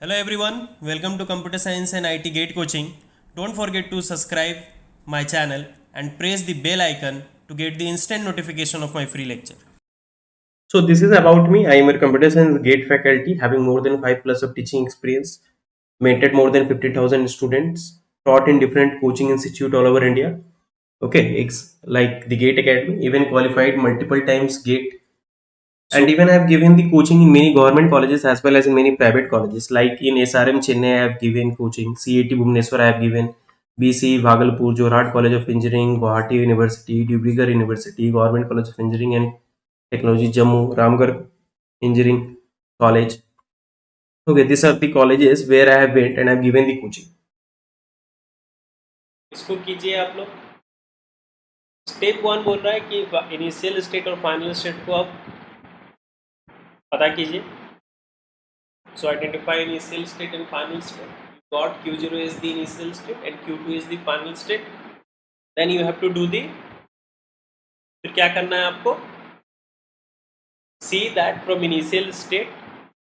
Hello everyone, welcome to Computer Science and IT Gate Coaching. Don't forget to subscribe my channel and press the bell icon to get the instant notification of my free lecture. So this is about me. I am a computer science gate faculty having more than 5 plus of teaching experience, mentored more than 50,000 students, taught in different coaching institute all over India. Okay, it's like the Gate Academy, even qualified multiple times Gate, and even I have given the coaching in many government colleges as well as in many private colleges. Like in SRM Chennai, I have given coaching. CAT Bhubaneswar, I have given. BC Bhagalpur, Jorhat College of Engineering, Guwahati University, Dibrugarh University, Government College of Engineering and Technology, Jammu, Ramgarh Engineering College. Okay, these are the colleges where I have went and I have given the coaching. इसको कीजिए आप लोग. Step 1 बोल रहा है कि initial state और final state को आप पता कीजिए. So identify initial state and final state. You got Q0 is the initial state and Q2 is the final state. Then you have to do the, फिर क्या करना है आपको? See that from initial state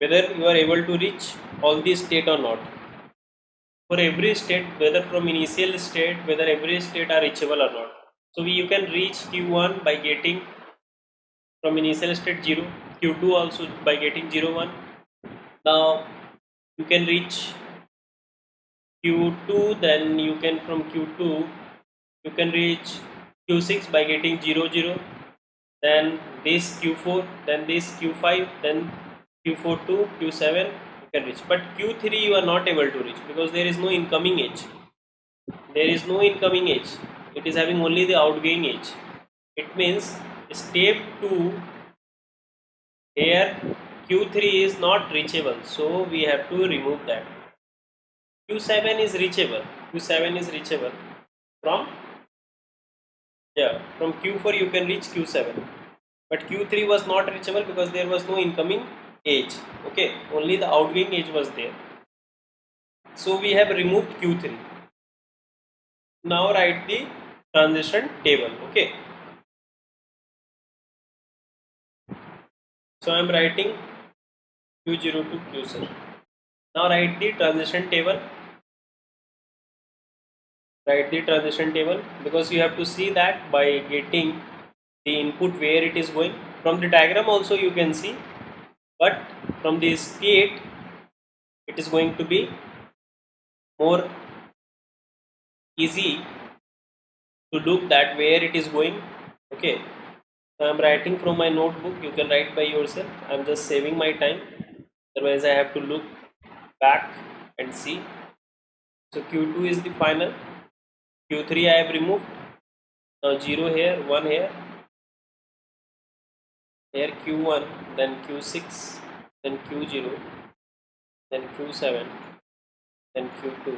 whether you are able to reach all the state or not. For every state, whether from initial state, whether every state are reachable or not. So you can reach Q1 by getting from initial state 0, Q2 also by getting 0, 1. Now you can reach Q2, then you can from Q2 you can reach Q6 by getting 0, 0, then this Q4, then this Q5, then Q4 to Q7 you can reach, but Q3 you are not able to reach because there is no incoming edge. There is no incoming edge, it is having only the outgoing edge. It means step 2 here Q3 is not reachable, so we have to remove that. Q7 is reachable. Q7 is reachable from from Q4 you can reach Q7, but Q3 was not reachable because there was no incoming edge. Okay, only the outgoing edge was there. So we have removed Q3. Now write the transition table. Okay. So I am writing Q0 to Q7. Now write the transition table. Write the transition table because you have to see that by getting the input where it is going. From the diagram also you can see, but from the state it is going to be more easy to look that where it is going. Okay, so I am writing from my notebook, you can write by yourself. I am just saving my time, otherwise I have to look back and see. So Q2 is the final, Q3 I have removed. Now 0 here, 1 here, here Q1, then Q6, then Q0, then Q7, then Q2,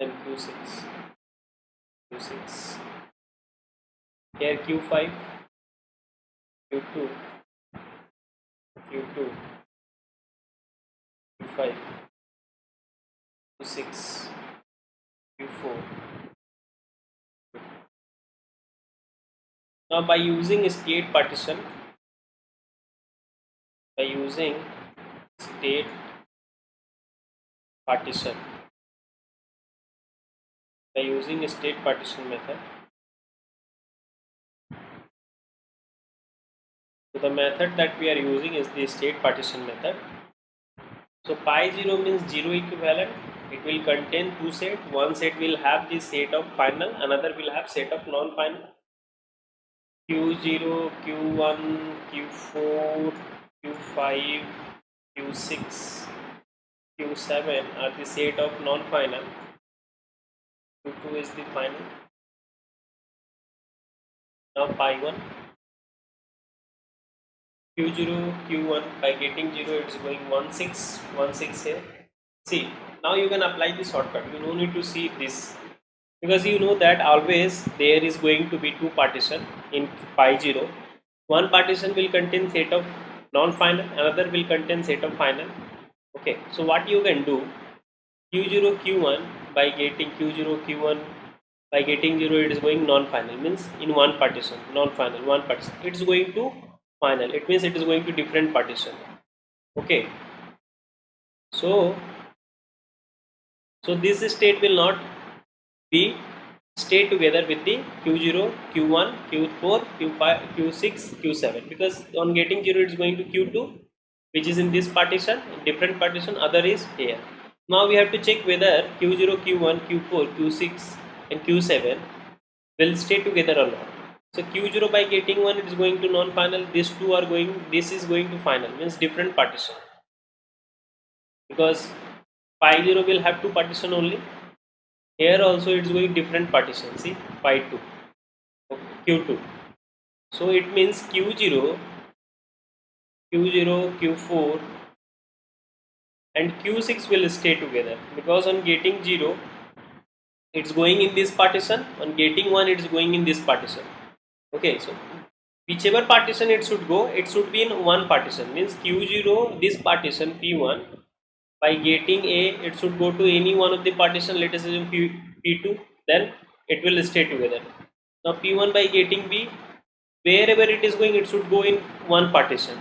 then Q6, Q6, here Q5, Q2, Q2, Q5, Q6, Q4. Now by using state partition, by using state partition, by using state partition method, so the method that we are using is the state partition method. So pi 0 means 0 equivalent. It will contain two sets. One set will have the set of final, another will have set of non-final. Q0, Q1, Q4, Q5, Q6, Q7 are the set of non-final. Q2 is the final. Now pi 1. Q0, Q1 by getting 0 it's going 1, 6, 1, 6 here. See, now you can apply the shortcut. You don't need to see this because you know that always there is going to be two partition in pi 0. One partition will contain set of non-final, another will contain set of final. Okay, so what you can do, Q0, Q1 by getting Q0, Q1 by getting 0 it is going non-final, means in one partition, non-final, one partition, it is going to final, it means it is going to different partition. Okay, So this state will not be stay together with the q0, q1, q4, q5, q6, q7, because on getting 0 it's going to q2, which is in this partition, different partition, other is here. Now we have to check whether q0, q1, q4, q6 and q7 will stay together or not. So q0 by getting 1 it is going to non-final, these two are going, this is going to final, means different partition, because pi 0 will have two partition only. Here also it's going different partition, see, pi 2, q2. So it means q0, q4 and q6 will stay together, because on getting 0 it's going in this partition, on getting 1 it's going in this partition. Okay, so whichever partition it should go, it should be in one partition, means q0, this partition p1, by getting a it should go to any one of the partition, let us assume p2, then it will stay together. Now p1 by getting b, wherever it is going it should go in one partition,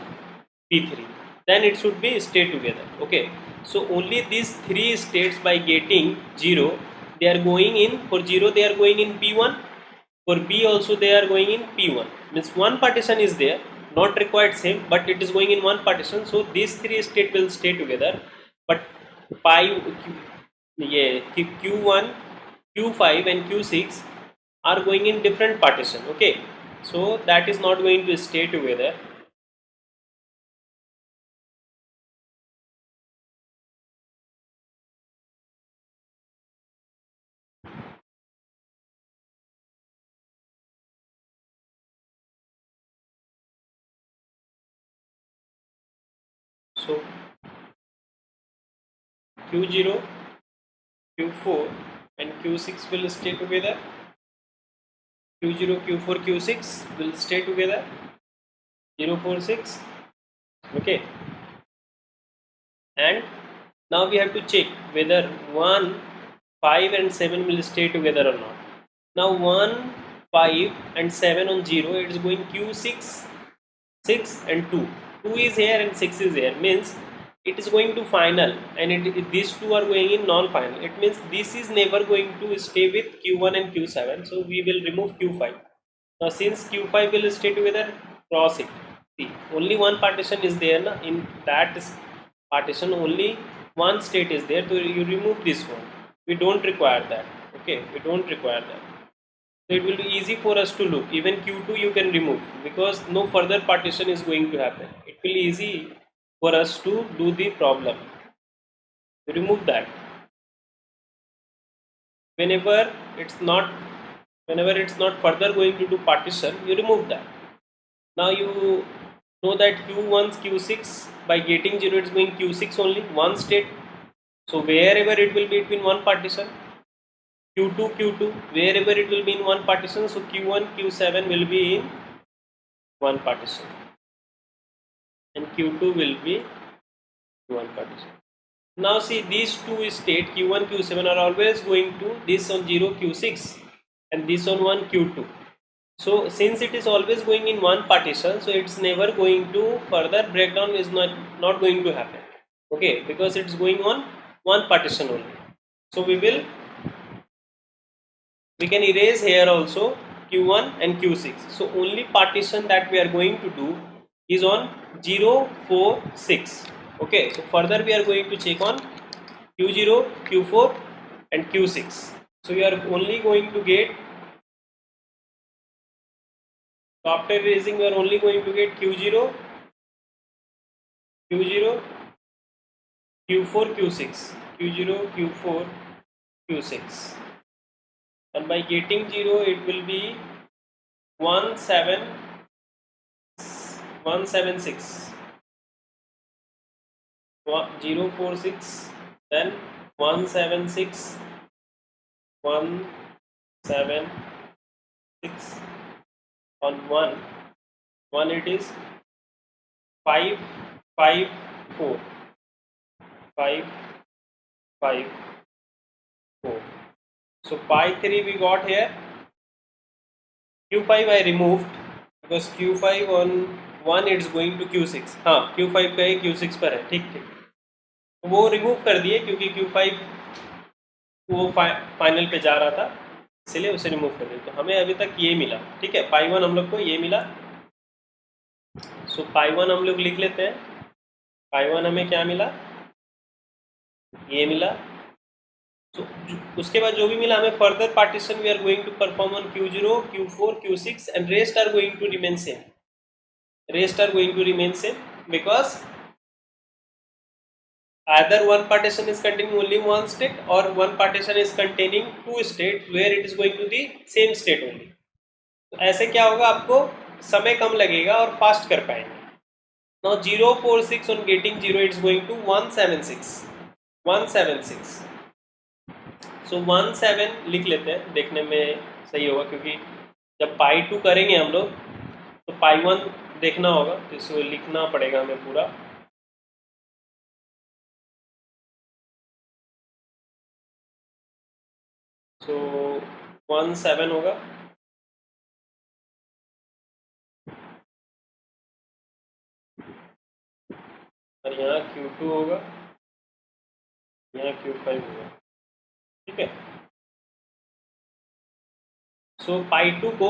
p3, then it should be stay together. Okay, so only these three states by getting 0 they are going in, for 0 they are going in p1, for b also they are going in p1, means one partition is there, not required same, but it is going in one partition, so these three states will stay together. But pi yeah, q1, q5 and q6 are going in different partition. Okay, so that is not going to stay together. So q0, q4 and q6 will stay together, q0, q4, q6 will stay together, 0, 4, 6. Okay, and now we have to check whether 1, 5 and 7 will stay together or not. Now 1, 5 and 7 on 0, it is going q6, 6 and 2. 2 is here and 6 is here, means it is going to final, and these two are going in non-final. It means this is never going to stay with q1 and q7, so we will remove q5. Now since q5 will stay together, cross it. See, only one partition is there na? In that partition only one state is there, so you remove this one. We don't require that. Okay, we don't require that. So it will be easy for us to look. Even q2 you can remove, because no further partition is going to happen. It will be easy for us to do the problem. Remove that. Whenever it's not further going to do partition, you remove that. Now you know that q1, q6 by getting 0 it's going q6 only, one state. So wherever it will be between one partition, q2, q2, wherever it will be in one partition, so q1, q7 will be in one partition and q2 will be one partition. Now see, these two state q1, q7 are always going to this on 0, q6 and this on 1, q2. So since it is always going in one partition, so it's never going to further breakdown is not going to happen. Okay, because it's going on one partition only. So we can erase here also q1 and q6. So only partition that we are going to do is on 0, 4, 6. Okay, so further we are going to check on q0, q4 and q6. So you are only going to get, so after erasing we are only going to get q0, q0, q4, q6, q0, q4, q6. And by getting 0 it will be 176, 0, 4, 6, then 176, 176 on 1 it is 5, 5, 4, 5, 5, 4. So pi 3 we got here. q5 I removed because q5 on 1 it's going to q6. हाँ q5 का है q6 पर है, ठीक ठीक. वो remove कर दिए क्योंकि Q5 वो फाइनल पे जा रहा था, इसलिए उसे रिमूव कर दिया। तो हमें अभी तक ये मिला, ठीक है, पाई 1 हम लोग को ये मिला। सो पाई 1 हम लोग लिख लेते हैं। पाई 1 हमें क्या मिला, ये मिला। तो उसके बाद जो भी मिला हमें further partition we are going to perform on Q0, Q4, Q6 and rest are going to remain same. Rest are going to remain same because either one partition is containing only one state or one partition is containing two states where it is going to the same state only. तो ऐसे क्या होगा, आपको समय कम लगेगा और fast कर पाएंगे. Now 046 on getting 0 it's going to 176. So 17 लिख लेते हैं, देखने में सही होगा क्योंकि जब पाई 2 करेंगे हम लोग तो पाई 1 देखना होगा, तो इसको लिखना पड़ेगा हमें पूरा. सो 17 होगा और यहाँ Q2 होगा, यहाँ Q5 होगा, ठीक है. सो पाई 2 को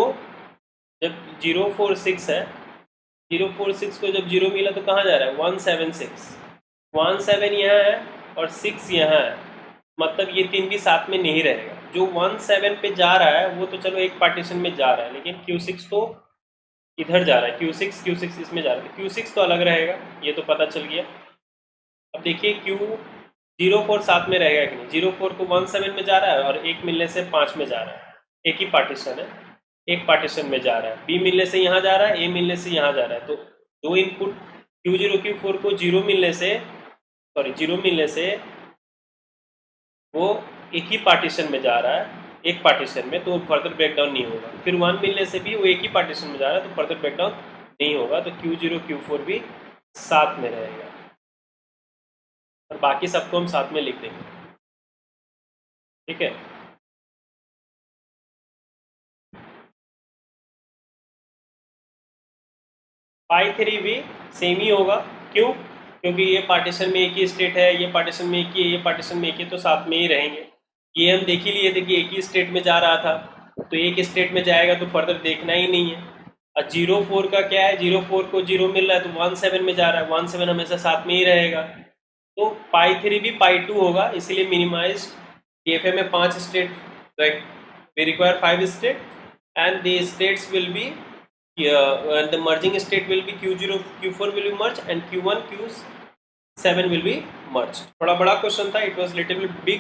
जब 046 है, 046 को जब 0 मिला तो कहाँ जा रहा है, 176. 17 यहाँ है और 6 यहाँ है, मतलब ये 3 भी साथ में नहीं रहेगा. जो 17 पे जा रहा है वो तो चलो एक पार्टीशन में जा रहा है, लेकिन Q6 तो इधर जा रहा है, Q6 इसमें जा रहा है. Q6 तो अलग रहेगा, ये तो पता चल गया. अब देखिए Q04 साथ में रहेगा कि नहीं. 04 को 17 में जा रहा है और एक मिलने से 5 में जा रहा है, एक ही पार्टीशन है, एक पार्टीशन में जा रहा है. B मिलने से यहाँ जा रहा है, A मिलने से यहाँ जा रहा है. तो दो इनपुट Q0 Q4 को 0 मिलने से वो एक ही पार्टीशन में जा रहा है, एक पार्टीशन में, तो फर्दर ब्रेकडाउन नहीं होगा. फिर 1 मिलने से भी वो एक ही पार्टीशन में जा रहा है, तो फर्दर ब्रेकडाउन नहीं होगा. तो Q0 Q4 भी साथ में रहेगा और बाकी सबको हम साथ में लिख देंगे, ठीक है. पाई 3 भी सेम ही होगा. क्यों? क्योंकि ये पार्टीशन में एक ही स्टेट है, ये पार्टीशन में एक ही है, ये पार्टीशन में एक ही, तो साथ में ही रहेंगे. ये हम देख ही लिए थे कि एक ही स्टेट में जा रहा था, तो एक स्टेट में जाएगा तो फर्दर देखना ही नहीं है. और 04 का क्या है, 04 को 0 मिल रहा है तो 17 में जा रहा है, 17 हमेशा साथ में ही रहेगा. तो पाई 3 भी पाई 2 होगा, इसलिए मिनिमाइज DFA में 5 state, we require 5 state and the states will be and the merging state will be Q0 Q4 will be merged and Q1 Q7 will be merged. थोड़ा बड़ा क्वेश्चन था, it was little bit big